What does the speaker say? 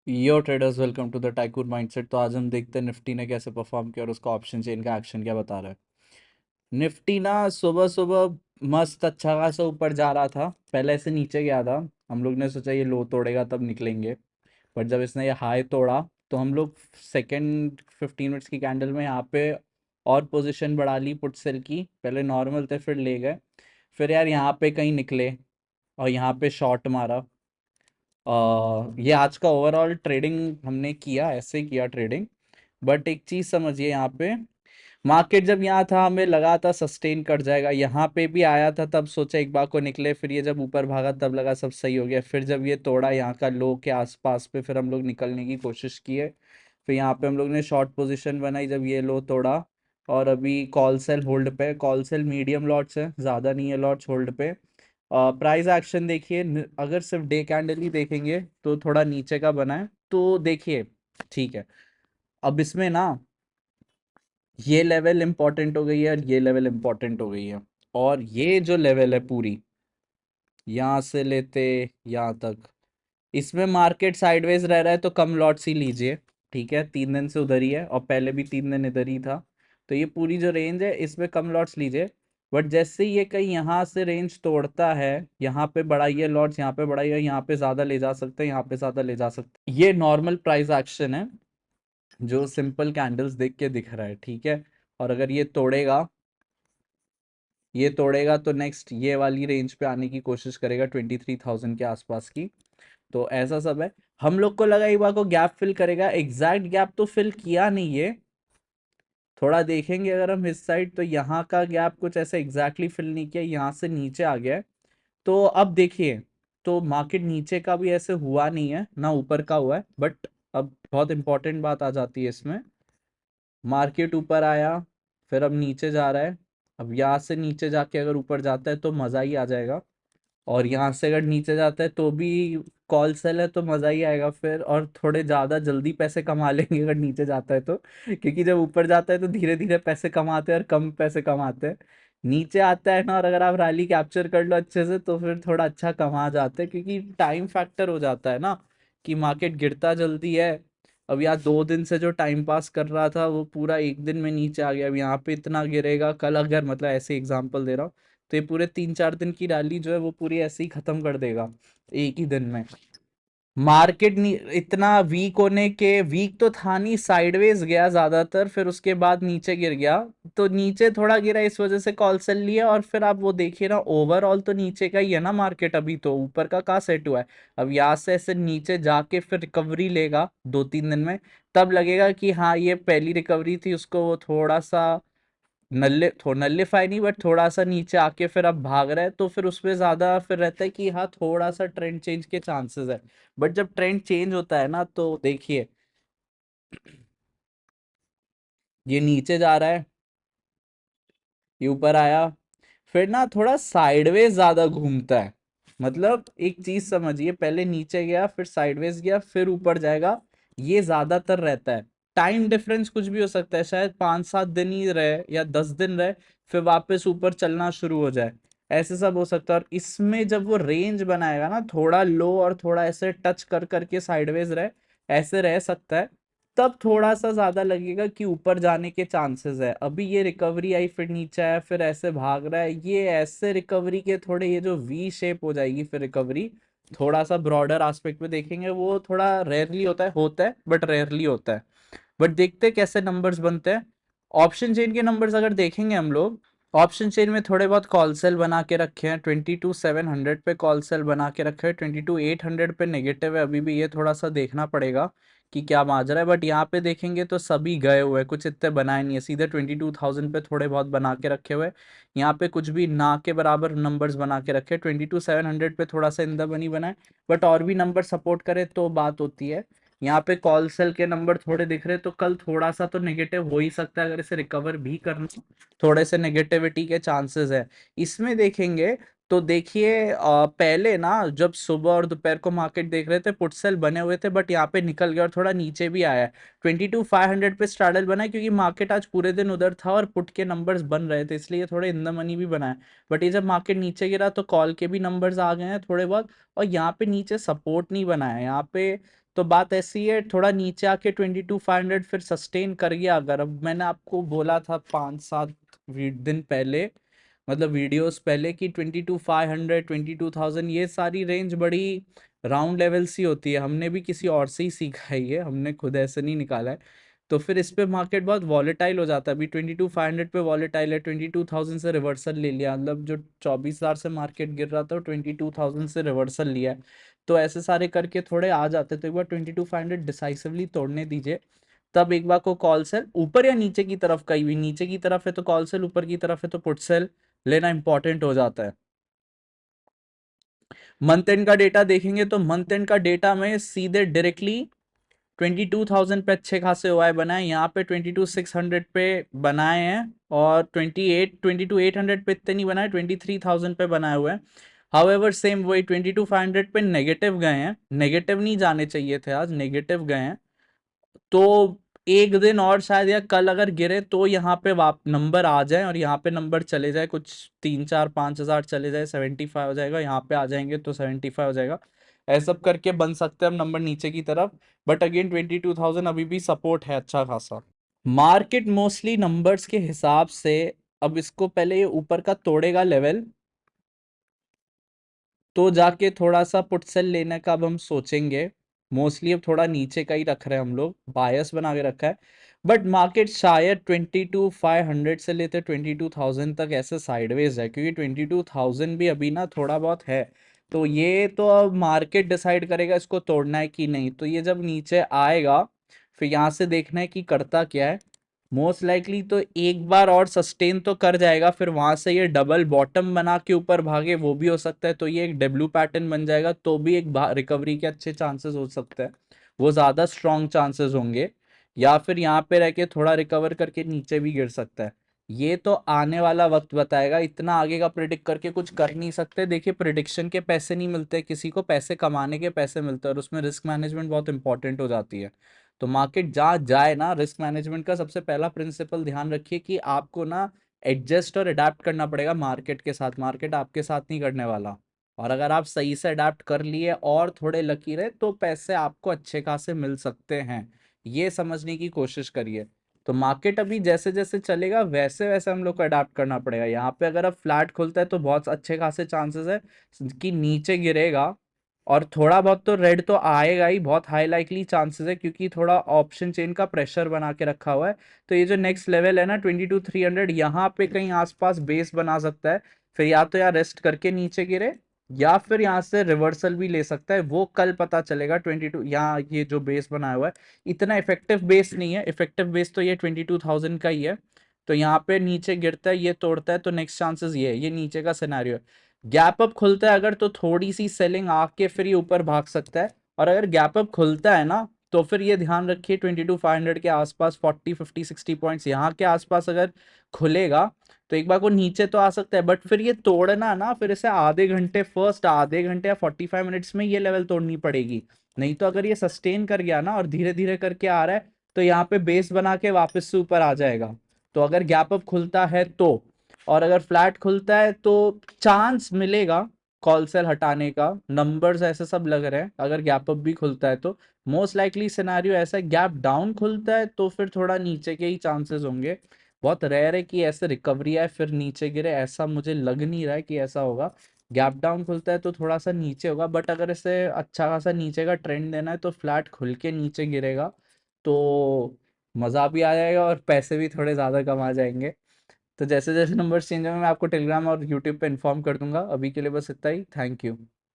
Yo traders, welcome to the tycoon mindset. तो आज हम देखते हैं निफ्टी ने कैसे परफॉर्म किया और उसका ऑप्शन चेन का एक्शन क्या बता रहा है। निफ्टी ना सुबह सुबह मस्त अच्छा खासा ऊपर जा रहा था, पहले ऐसे नीचे गया था। हम लोग ने सोचा ये लो तोड़ेगा तब निकलेंगे, बट जब इसने ये हाई तोड़ा तो हम लोग सेकेंड 15 मिनट्स की कैंडल में यहाँ पे और पोजीशन बढ़ा ली पुट सेल की। पहले नॉर्मल थे, फिर ले गए, फिर यार यहाँ पे कहीं निकले और यहाँ पे शॉर्ट मारा। ये आज का ओवरऑल ट्रेडिंग हमने किया, ऐसे ही किया ट्रेडिंग। बट एक चीज समझिए, यहाँ पे मार्केट जब यहाँ था हमें लगा था सस्टेन कर जाएगा, यहाँ पे भी आया था तब सोचा एक बार को निकले, फिर ये जब ऊपर भागा तब लगा सब सही हो गया। फिर जब ये तोड़ा यहाँ का लो के आसपास पे, फिर हम लोग निकलने की कोशिश किए। फिर यहाँ पे हम लोग ने शॉर्ट पोजीशन बनाई जब ये लो तोड़ा। और अभी कॉल सेल होल्ड पे, कॉल सेल मीडियम लॉट्स है, ज़्यादा नहीं है लॉट्स होल्ड पे। प्राइस एक्शन देखिए, अगर सिर्फ डे कैंडल ही देखेंगे तो थोड़ा नीचे का बना है, तो देखिए ठीक है। अब इसमें ना ये लेवल इंपॉर्टेंट हो गई है और ये लेवल इंपॉर्टेंट हो गई है, और ये जो लेवल है पूरी यहाँ से लेते यहाँ तक, इसमें मार्केट साइडवेज रह रहा है तो कम लॉट्स ही लीजिए। ठीक है, 3 दिन से उधर ही है और पहले भी 3 दिन इधर ही था, तो ये पूरी जो रेंज है इसमें कम लॉट्स लीजिए। बट जैसे ही ये कहीं यहाँ से रेंज तोड़ता है, यहाँ पे बढ़ाइए लॉट्स, यहाँ पे बढ़ाइए, यहाँ पे ज़्यादा ले जा सकते हैं, यहाँ पे ज़्यादा ले जा सकते हैं। ये नॉर्मल प्राइस एक्शन है जो सिंपल कैंडल्स देख के दिख रहा है, ठीक है। और अगर ये तोड़ेगा तो नेक्स्ट ये वाली रेंज पे आने की कोशिश करेगा 23,000 के आसपास की। तो ऐसा सब है। हम लोग को लगा एक बार को गैप फिल करेगा, एग्जैक्ट गैप तो फिल किया नहीं है। थोड़ा देखेंगे अगर हम इस साइड, तो यहाँ का गैप कुछ ऐसे एग्जैक्टली फिल नहीं किया, यहाँ से नीचे आ गया है। तो अब देखिए, तो मार्केट नीचे का भी ऐसे हुआ नहीं है ना ऊपर का हुआ है, बट अब बहुत इंपॉर्टेंट बात आ जाती है इसमें। मार्केट ऊपर आया, फिर अब नीचे जा रहा है। अब यहाँ से नीचे जाके अगर ऊपर जाता है तो मज़ा ही आ जाएगा, और यहाँ से अगर नीचे जाता है तो भी कॉल सेल है तो मज़ा ही आएगा फिर, और थोड़े ज़्यादा जल्दी पैसे कमा लेंगे अगर नीचे जाता है तो, क्योंकि जब ऊपर जाता है तो धीरे धीरे पैसे कमाते हैं और कम पैसे कमाते हैं। नीचे आता है ना, और अगर आप रैली कैप्चर कर लो अच्छे से तो फिर थोड़ा अच्छा कमा जाते हैं, क्योंकि टाइम फैक्टर हो जाता है ना कि मार्केट गिरता जल्दी है। अब यार 2 दिन से जो टाइम पास कर रहा था वो पूरा एक दिन में नीचे आ गया। अब यहाँ पे इतना गिरेगा, कल अगर मतलब ऐसे एग्जांपल दे रहा हूँ, तो ये पूरे 3-4 दिन की रैली जो है वो पूरी ऐसे ही खत्म कर देगा एक ही दिन में। मार्केट इतना वीक होने के, वीक तो था नहीं, साइडवेज गया ज्यादातर, फिर उसके बाद नीचे गिर गया। तो नीचे थोड़ा गिरा इस वजह से कॉल सेल लिया, और फिर आप वो देखिए ना, ओवरऑल तो नीचे का ही है ना मार्केट, अभी तो ऊपर का कहाँ सेट हुआ है। अब यहाँ से ऐसे नीचे जाके फिर रिकवरी लेगा 2-3 दिन में, तब लगेगा कि हाँ ये पहली रिकवरी थी, उसको वो थोड़ा सा नल्लीफाई नहीं, बट थोड़ा सा नीचे आके फिर अब भाग रहा है, तो फिर उसमें ज्यादा फिर रहता है कि हाँ थोड़ा सा ट्रेंड चेंज के चांसेस है। बट जब ट्रेंड चेंज होता है ना, तो देखिए ये नीचे जा रहा है, ये ऊपर आया, फिर ना थोड़ा साइडवेज ज्यादा घूमता है। मतलब एक चीज समझिए, पहले नीचे गया, फिर साइडवेज गया, फिर ऊपर जाएगा, ये ज्यादातर रहता है। टाइम डिफरेंस कुछ भी हो सकता है, शायद 5-7 दिन ही रहे या 10 दिन रहे, फिर वापस ऊपर चलना शुरू हो जाए, ऐसे सब हो सकता है। और इसमें जब वो रेंज बनाएगा ना, थोड़ा लो और थोड़ा ऐसे टच कर करके साइडवेज रहे, ऐसे रह सकता है, तब थोड़ा सा ज्यादा लगेगा कि ऊपर जाने के चांसेस है। अभी ये रिकवरी आई, फिर नीचे आया, फिर ऐसे भाग रहा है, ये ऐसे रिकवरी के थोड़े, ये जो वी शेप हो जाएगी फिर रिकवरी, थोड़ा सा ब्रॉडर एस्पेक्ट में देखेंगे, वो थोड़ा रेयरली होता है बट रेयरली होता है। बट देखते हैं कैसे नंबर्स बनते हैं। ऑप्शन चेन के नंबर्स अगर देखेंगे हम लोग, ऑप्शन चेन में थोड़े बहुत कॉल सेल बना के रखे हैं। 22,700 पे कॉल सेल बना के रखे हैं, 22,800 पे नेगेटिव है, अभी भी ये थोड़ा सा देखना पड़ेगा कि क्या माजरा है। बट यहाँ पे देखेंगे तो सभी गए हुए हैं, कुछ इतने बनाए नहीं है, सीधे 22,000 पे थोड़े बहुत बना के रखे हुए। यहाँ पे कुछ भी ना के बराबर नंबर्स बना के रखे, 22,700 पे थोड़ा सा इंदा बनी बनाए, बट और भी नंबर सपोर्ट करे तो बात होती है। यहाँ पे कॉल सेल के नंबर थोड़े दिख रहे, तो कल थोड़ा सा तो नेगेटिव हो ही सकता है, अगर इसे रिकवर भी करना, थोड़े से नेगेटिविटी के चांसेस है। इसमें देखेंगे तो देखिए, पहले ना जब सुबह और दोपहर को मार्केट देख रहे थे, पुट सेल बने हुए थे, बट यहाँ पे निकल गया और थोड़ा नीचे भी आया है। 22,500 पे स्ट्रैडल बना है, क्योंकि मार्केट आज पूरे दिन उधर था और पुट के नंबर्स बन रहे थे, इसलिए थोड़े इन द मनी भी बनाए। बट ये जब मार्केट नीचे गिरा तो कॉल के भी नंबर्स आ गए हैं थोड़े बहुत, और यहाँ पे नीचे सपोर्ट नहीं बना है, यहाँ पे तो बात ऐसी है, थोड़ा नीचे आके 22,500 फिर सस्टेन कर गया अगर। अब मैंने आपको बोला था 5-7 दिन पहले, मतलब वीडियोस पहले, कि 22,500 22,000 ये सारी रेंज बड़ी राउंड लेवल सी होती है। हमने भी किसी और से ही सीखा है, ये हमने खुद ऐसे नहीं निकाला है। तो फिर इस पे मार्केट बहुत वॉलेटाइल हो जाता है। अभी 22,500 पे वॉलेटाइल है, 22,000 से रिवर्सल ले लिया, मतलब जो 24,000 से मार्केट गिर रहा था, 22,000 से रिवर्सल लिया है। तो ऐसे सारे करके थोड़े आ जाते, तो एक बार 22,500 डिसाइसिवली तोड़ने दीजिए, तब एक बार को कॉल सेल ऊपर या नीचे की तरफ, कहीं भी नीचे की तरफ है तो कॉल सेल, ऊपर की तरफ है तो पुट सेल लेना इंपॉर्टेंट हो जाता है। मंथ एंड का डेटा देखेंगे तो मंथ एंड का डेटा में सीधे डायरेक्टली 22,000 पे अच्छे खासे ओआई बनाए, यहाँ पे 22,600 पे बनाए हैं, और 22,800 पे इतने नहीं बनाए, 23,000 पे बनाए हुए हैं। हाउएवर सेम वही 22,500 पे नेगेटिव गए हैं, नेगेटिव नहीं जाने चाहिए थे, आज नेगेटिव गए हैं। तो एक दिन और शायद या कल अगर गिरे तो यहाँ पे वाप नंबर आ जाए, और यहाँ पे नंबर चले जाए कुछ 3-4-5 हज़ार चले जाए, 75 हो जाएगा, यहाँ पे आ जाएंगे तो 75 हो जाएगा। ऐसा सब करके बन सकते हैं हम नंबर नीचे की तरफ। बट अगेन 22,000 अभी भी सपोर्ट है अच्छा खासा। मार्केट मोस्टली नंबर्स के हिसाब से अब इसको पहले ये ऊपर का तोड़ेगा लेवल, तो जाके थोड़ा सा पुट सेल लेने का अब हम सोचेंगे। मोस्टली अब थोड़ा नीचे का ही रख रहे हैं हम लोग, बायस बना के रखा है। बट मार्केट शायद 22,500 से लेते 22,000 तक ऐसे साइडवेज है, क्योंकि 22,000 भी अभी ना थोड़ा बहुत है। तो ये तो अब मार्केट डिसाइड करेगा इसको तोड़ना है कि नहीं। तो ये जब नीचे आएगा, फिर यहाँ से देखना है कि करता क्या है। मोस्ट लाइकली तो एक बार और सस्टेन तो कर जाएगा, फिर वहां से ये डबल बॉटम बना के ऊपर भागे, वो भी हो सकता है। तो ये एक डब्ल्यू पैटर्न बन जाएगा, तो भी एक रिकवरी के अच्छे चांसेस हो सकते हैं, वो ज्यादा स्ट्रॉन्ग चांसेस होंगे। या फिर यहाँ पे रह के थोड़ा रिकवर करके नीचे भी गिर सकता है। ये तो आने वाला वक्त बताएगा, इतना आगे का प्रिडिक्ट करके कुछ कर नहीं सकते। देखिए, प्रिडिक्शन के पैसे नहीं मिलते किसी को, पैसे कमाने के पैसे मिलते हैं, और उसमें रिस्क मैनेजमेंट बहुत इंपॉर्टेंट हो जाती है। तो मार्केट जहाँ जाए ना, रिस्क मैनेजमेंट का सबसे पहला प्रिंसिपल ध्यान रखिए कि आपको ना एडजस्ट और अडेप्ट करना पड़ेगा मार्केट के साथ, मार्केट आपके साथ नहीं करने वाला। और अगर आप सही से अडेप्ट कर लिए और थोड़े लकी रहे, तो पैसे आपको अच्छे खासे मिल सकते हैं। ये समझने की कोशिश करिए। तो मार्केट अभी जैसे जैसे चलेगा वैसे वैसे हम लोग को अडेप्ट करना पड़ेगा। यहाँ पे अगर अब फ्लैट खुलता है तो बहुत अच्छे खासे चांसेस है कि नीचे गिरेगा, और थोड़ा बहुत तो रेड तो आएगा ही, बहुत हाई लाइकली चांसेस है, क्योंकि थोड़ा ऑप्शन चेन का प्रेशर बना के रखा हुआ है। तो ये जो नेक्स्ट लेवल है ना 22,300, यहाँ पे कहीं आसपास बेस बना सकता है। फिर या तो यार रेस्ट करके नीचे गिरे, या फिर यहाँ से रिवर्सल भी ले सकता है, वो कल पता चलेगा। 22 यहाँ ये जो बेस बनाया हुआ है इतना इफेक्टिव बेस नहीं है, इफेक्टिव बेस तो ये 22,000 का ही है। तो यहाँ पे नीचे गिरता है, ये तोड़ता है, तो नेक्स्ट चांसेस ये है, ये नीचे का सिनेरियो है। गैप अप खुलता है अगर, तो थोड़ी सी सेलिंग आके फिर ये ऊपर भाग सकता है। और अगर गैप अप खुलता है ना, तो फिर ये ध्यान रखिए 22,500 के आसपास 40 50 60 पॉइंट्स यहाँ के आसपास अगर खुलेगा, तो एक बार को नीचे तो आ सकता है। बट फिर ये तोड़ना ना, फिर इसे आधे घंटे, फर्स्ट आधे घंटे या 45 मिनट्स में ये लेवल तोड़नी पड़ेगी। नहीं तो अगर ये सस्टेन कर गया ना और धीरे धीरे करके आ रहा है, तो यहाँ पे बेस बना के वापस से ऊपर आ जाएगा। तो अगर गैप अप खुलता है तो, और अगर फ्लैट खुलता है तो चांस मिलेगा कॉल सेल हटाने का, नंबर्स ऐसे सब लग रहे हैं। अगर गैप अप भी खुलता है तो मोस्ट लाइकली सिनेरियो ऐसा है, गैप डाउन खुलता है तो फिर थोड़ा नीचे के ही चांसेस होंगे। बहुत रेयर है कि ऐसे रिकवरी आए फिर नीचे गिरे, ऐसा मुझे लग नहीं रहा है कि ऐसा होगा। गैप डाउन खुलता है तो थोड़ा सा नीचे होगा, बट अगर इसे अच्छा खासा नीचे का ट्रेंड देना है तो फ्लैट खुल के नीचे गिरेगा, तो मज़ा भी आ जाएगा और पैसे भी थोड़े ज़्यादा कमा जाएंगे। तो जैसे जैसे नंबर चेंज होंगे मैं आपको टेलीग्राम और यूट्यूब पे इन्फॉर्म कर दूंगा। अभी के लिए बस इतना ही, थैंक यू।